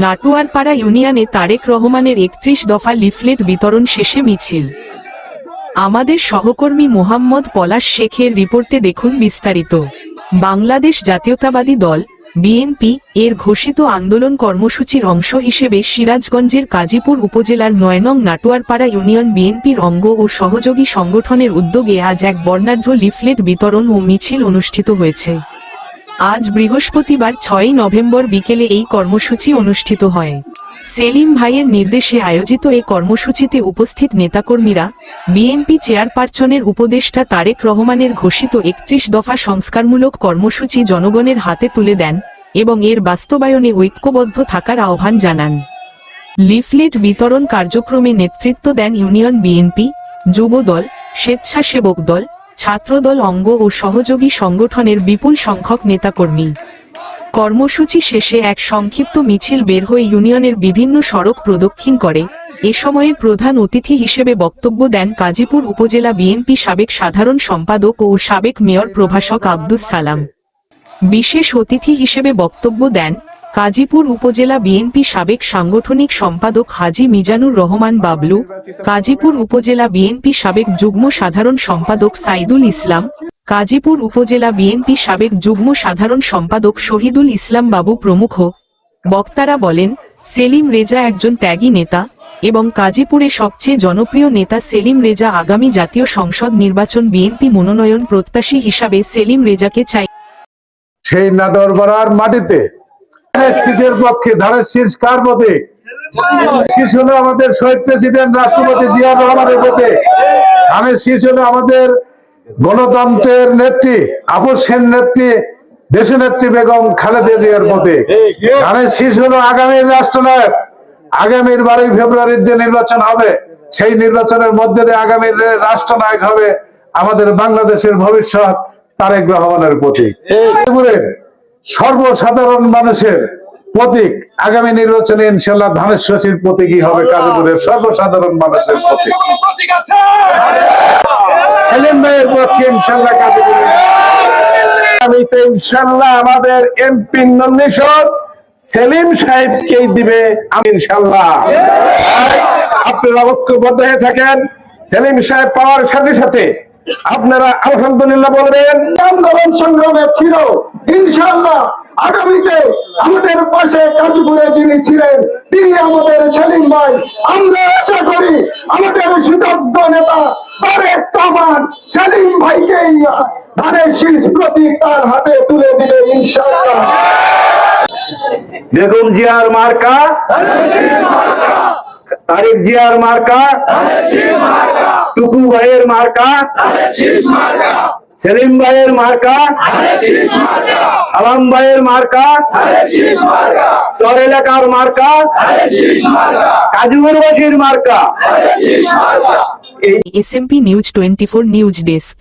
নাটুয়ারপাড়া ইউনিয়নে তারেক রহমানের ৩১ দফা লিফলেট বিতরণ শেষে মিছিল। আমাদের সহকর্মী মোহাম্মদ পলাশ শেখের রিপোর্টে দেখুন বিস্তারিত। বাংলাদেশ জাতীয়তাবাদী দল বিএনপি এর ঘোষিত আন্দোলন কর্মসূচির অংশ হিসেবে সিরাজগঞ্জের কাজীপুর উপজেলার ৯ নং নাটুয়ারপাড়া ইউনিয়ন বিএনপির অঙ্গ ও সহযোগী সংগঠনের উদ্যোগে আজ এক বর্ণাঢ্য লিফলেট বিতরণ ও মিছিল অনুষ্ঠিত হয়েছে। আজ বৃহস্পতিবার ৬ নভেম্বর বিকেলে এই কর্মসূচি অনুষ্ঠিত হয়। সেলিম ভাইয়ের নির্দেশে আয়োজিত এই কর্মসূচিতে উপস্থিত নেতাকর্মীরা বিএনপি চেয়ারপারসনের উপদেষ্টা তারেক রহমানের ঘোষিত ৩১ দফা সংস্কারমূলক কর্মসূচি জনগণের হাতে তুলে দেন এবং এর বাস্তবায়নে ঐক্যবদ্ধ থাকার আহ্বান জানান। লিফলেট বিতরণ কার্যক্রমে নেতৃত্ব দেন ইউনিয়ন বিএনপি, যুবদল, স্বেচ্ছাসেবক দল, ছাত্রদল অঙ্গ ও সহযোগী সংগঠনের বিপুল সংখ্যক নেতাকর্মী। কর্মসূচি শেষে এক সংক্ষিপ্ত মিছিল বের হয়ে ইউনিয়নের বিভিন্ন সড়ক প্রদক্ষিণ করে। এ সময়ে প্রধান অতিথি হিসেবে বক্তব্য দেন কাজীপুর উপজেলা বিএনপি সাবেক সাধারণ সম্পাদক ও সাবেক মেয়র প্রভাষক আব্দুস সালাম। বিশেষ অতিথি হিসেবে বক্তব্য দেন কাজীপুর উপজেলা বিএনপি সাবেক সাংগঠনিক সম্পাদক হাজী মিজানুর রহমান বাবলু, কাজীপুর উপজেলা বিএনপি সাবেক যুগ্ম সাধারণ সম্পাদক সাইদুল ইসলাম, কাজীপুর উপজেলা বিএনপি সাবেক যুগ্ম সাধারণ সম্পাদক শহীদুল ইসলাম বাবু প্রমুখ। বক্তারা বলেন, সেলিম রেজা একজন ত্যাগী নেতা এবং কাজীপুরে সবচেয়ে জনপ্রিয় নেতা সেলিম রেজা। আগামী জাতীয় সংসদ নির্বাচন বিএনপি মনোনয়ন প্রত্যাশী হিসাবে সেলিম রেজাকে চাই। সেই নাটোরপাড়ার মাটিতে শীষের পক্ষে ধানের শীষ কার পথে? শীষ হলো আমাদের শহীদ প্রেসিডেন্ট রাষ্ট্রপতি জিয়া রহমানের পথে। ধানের শীষ হলো আমাদের গণতন্ত্রের নেত্রী, আপসহীন নেত্রী, দেশনেত্রী বেগম খালেদা জিয়ার পথে। ধানের শীষ হলো আগামীর রাষ্ট্রনায়ক। আগামীর 12 ফেব্রুয়ারির যে নির্বাচন হবে, সেই নির্বাচনের মধ্যে দিয়ে আগামীর রাষ্ট্রনায়ক হবে আমাদের বাংলাদেশের ভবিষ্যৎ তারেক রহমানের প্রতীক। সর্বসাধারণ মানুষের প্রতীক আগামী নির্বাচনে ইনশাল্লাহ ধানের শীষের প্রতীকই হবে কাজীপুরের সর্বসাধারণ মানুষের প্রতীক। সেলিম ভাইয়ের পক্ষে ইনশাল্লাহ কাজীপুরের আগামীতে ইনশাল্লাহ আমাদের এমপি নমিনেশন সেলিম সাহেবকেই দিবে ইনশাল্লাহ। আপনারা ঐক্যবদ্ধ হয়ে থাকেন। সেলিম সাহেব পাওয়ার সাথে সাথে আপনারা আলহামদুলিল্লাহ বলবেন। আন্দোলন সংগ্রামে ছিল ইনশাআল্লাহ আগামীতে আমাদের পাশে কাজীপুরে যিনি ছিলেন তিনি আমাদের সেলিম ভাই। আমরা আশা করি আমাদের সুযোগ্য নেতা তারেক রহমান সেলিম ভাইকে ধানের শীষ প্রতীক তার হাতে তুলে দিবে ইনশাআল্লাহ। বেগম জিয়ার মার্কা, তারেক জিয়ার মার্কা, টুকু ভাইয়ের মার্কা, সেলিম ভাইয়ের মার্কা, সালাম ভাইয়ের মার্কা, চর এলাকার মার্কা, কাজীপুরবাসীর মার্কা। SMP news 24 news desk.